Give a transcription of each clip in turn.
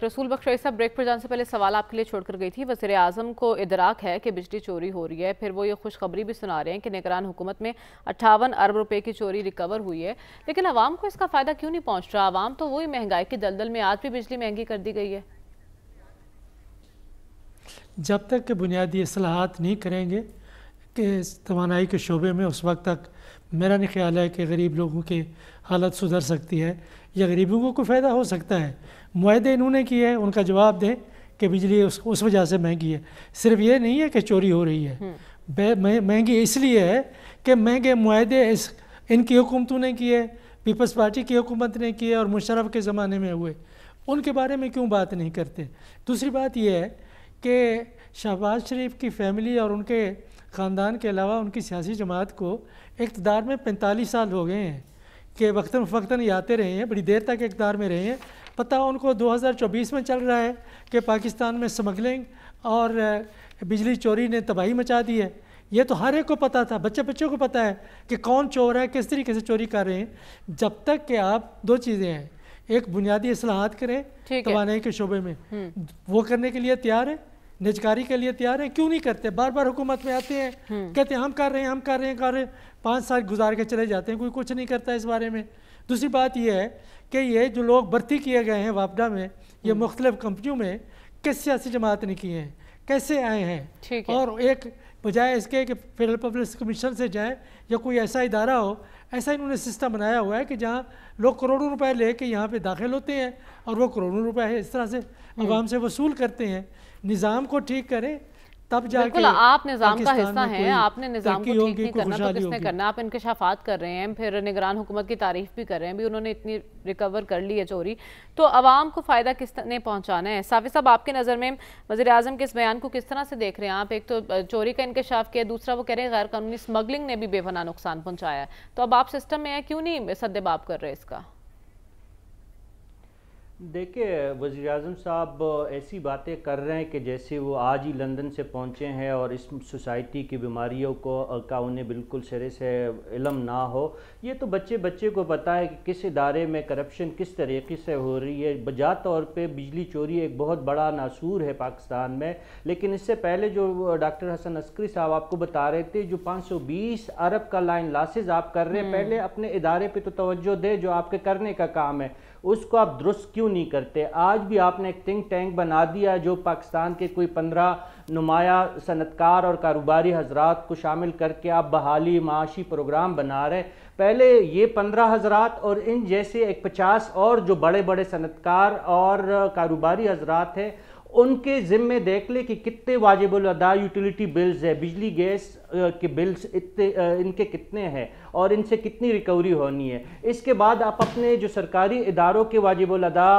रसूल बख्श रईस साहब, ब्रेक पर जाने से पहले सवाल आपके लिए छोड़कर गई थी। वज़ीर आज़म को इदराक है कि बिजली चोरी हो रही है, फिर वो ये खुशखबरी भी सुना रहे हैं कि निगरान हुकूमत में 58 अरब रुपए की चोरी रिकवर हुई है, लेकिन आवाम को इसका फ़ायदा क्यों नहीं पहुँच रहा? आवाम तो वही महंगाई की दलदल में, आज भी बिजली महंगी कर दी गई है। जब तक के बुनियादी असलाहत नहीं करेंगे कि तवानाई के शोबे में, उस वक्त तक मेरा नहीं ख्याल है कि गरीब लोगों की हालत सुधर सकती है या गरीबों को फ़ायदा हो सकता है। मुआहदे इन्होंने किए हैं, उनका जवाब दें कि बिजली उस वजह से महंगी है। सिर्फ ये नहीं है कि चोरी हो रही है, महंगी इसलिए है कि महंगे मुआहदे इनकी हुकूमतों ने किए, पीपल्स पार्टी की हुकूमत ने किए और मुशर्रफ के ज़माने में हुए, उनके बारे में क्यों बात नहीं करते। दूसरी बात यह है कि शहबाज शरीफ की फैमिली और उनके ख़ानदान के अलावा उनकी सियासी जमात को इक़्तिदार में 45 साल हो गए हैं कि वक्तन फ़क्तन ये आते रहे हैं, बड़ी देर तक इक़्तिदार में रहे हैं। पता उनको 2024 में चल रहा है कि पाकिस्तान में स्मगलिंग और बिजली चोरी ने तबाही मचा दी है। ये तो हर एक को पता था, बच्चे बच्चों को पता है कि कौन चोर है, किस तरीके से चोरी कर रहे हैं। जब तक कि आप दो चीज़ें हैं, एक बुनियादी इस्लाहात करें तवानाई के शोबे में, वो करने के लिए तैयार है, निजकारी के लिए तैयार है, क्यों नहीं करते। बार बार हुकूमत में आते हैं, कहते हैं हम कर रहे हैं, हम कर रहे हैं, कर रहे हैं, 5 साल गुजार के चले जाते हैं, कोई कुछ नहीं करता इस बारे में। दूसरी बात यह है कि ये जो लोग भर्ती किए गए हैं वापडा में, ये मुख्तलिफ कंपनियों में, किस सियासी जमात ने किए हैं, कैसे आए हैं, और एक बजाय इसके कि फेडरल पब्लिक कमीशन से जाए या कोई ऐसा इदारा हो, ऐसा इन्होंने सिस्टम बनाया हुआ है कि जहाँ लोग करोड़ों रुपए लेके यहाँ पे दाखिल होते हैं और वो करोड़ों रुपए इस तरह से आवाम से वसूल करते हैं। निज़ाम को ठीक करें तब जाके आप निज़ाम का हिस्सा हैं, आपने निज़ाम को ठीक नहीं करना तो किसने करना। आप इंकशाफात कर रहे हैं, फिर निगरान हुकूमत की तारीफ भी कर रहे हैं, भी उन्होंने इतनी रिकवर कर ली है चोरी, तो आवाम को फ़ायदा किसने पहुंचाना है। साफी साहब, आपके नज़र में वज़ीर आज़म के इस बयान को किस तरह से देख रहे हैं आप? एक तो चोरी का इंकशाफ किया, दूसरा वो कह रहे हैं गैर कानूनी स्मगलिंग ने भी बेपनाह नुकसान पहुँचाया है, तो अब आप सिस्टम में हैं, क्यों नहीं सद्देबाब कर रहे इसका? देखिए, वज़ीर आज़म साहब ऐसी बातें कर रहे हैं कि जैसे वो आज ही लंदन से पहुंचे हैं और इस सोसाइटी की बीमारियों का उन्हें बिल्कुल सिरे से इल्म ना हो। ये तो बच्चे बच्चे को पता है कि किस इदारे में करप्शन किस तरीके से हो रही है। बजा तौर पे बिजली चोरी एक बहुत बड़ा नासूर है पाकिस्तान में, लेकिन इससे पहले जो डॉक्टर हसन अस्करी साहब आपको बता रहे थे, जो 520 अरब का लाइन लॉसेज आप कर रहे हैं, पहले अपने इदारे पर तो तवज्जो दे, जो आपके करने का काम है उसको आप दुरुस्त क्यों नहीं करते। आज भी आपने एक थिंक टैंक बना दिया जो पाकिस्तान के कोई 15 नुमाया सनतकार और कारोबारी हजरात को शामिल करके आप बहाली माशी प्रोग्राम बना रहे। पहले ये 15 हजरात और इन जैसे एक 50 और जो बड़े बड़े सनतकार और कारोबारी हजरात हैं, उनके ज़िम्मे देख ले कि कितने वाजिबुल अदा यूटिलिटी बिल्स है, बिजली गैस के बिल्स इतने इनके कितने हैं और इनसे कितनी रिकवरी होनी है। इसके बाद आप अपने जो सरकारी इदारों के वाजिबुल अदा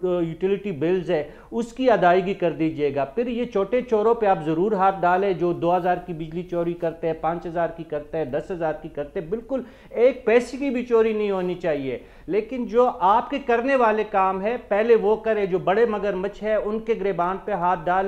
यूटिलिटी बिल्स है उसकी अदायगी कर दीजिएगा। फिर ये छोटे चोरों पे आप ज़रूर हाथ डालें जो 2000 की बिजली चोरी करते हैं, 5000 की करते हैं, 10,000 की करते हैं, बिल्कुल एक पैसे की भी चोरी नहीं होनी चाहिए। लेकिन जो आपके करने वाले काम है पहले वो करें, जो बड़े मगरमच्छ है उनके गिरबान पे हाथ डालें।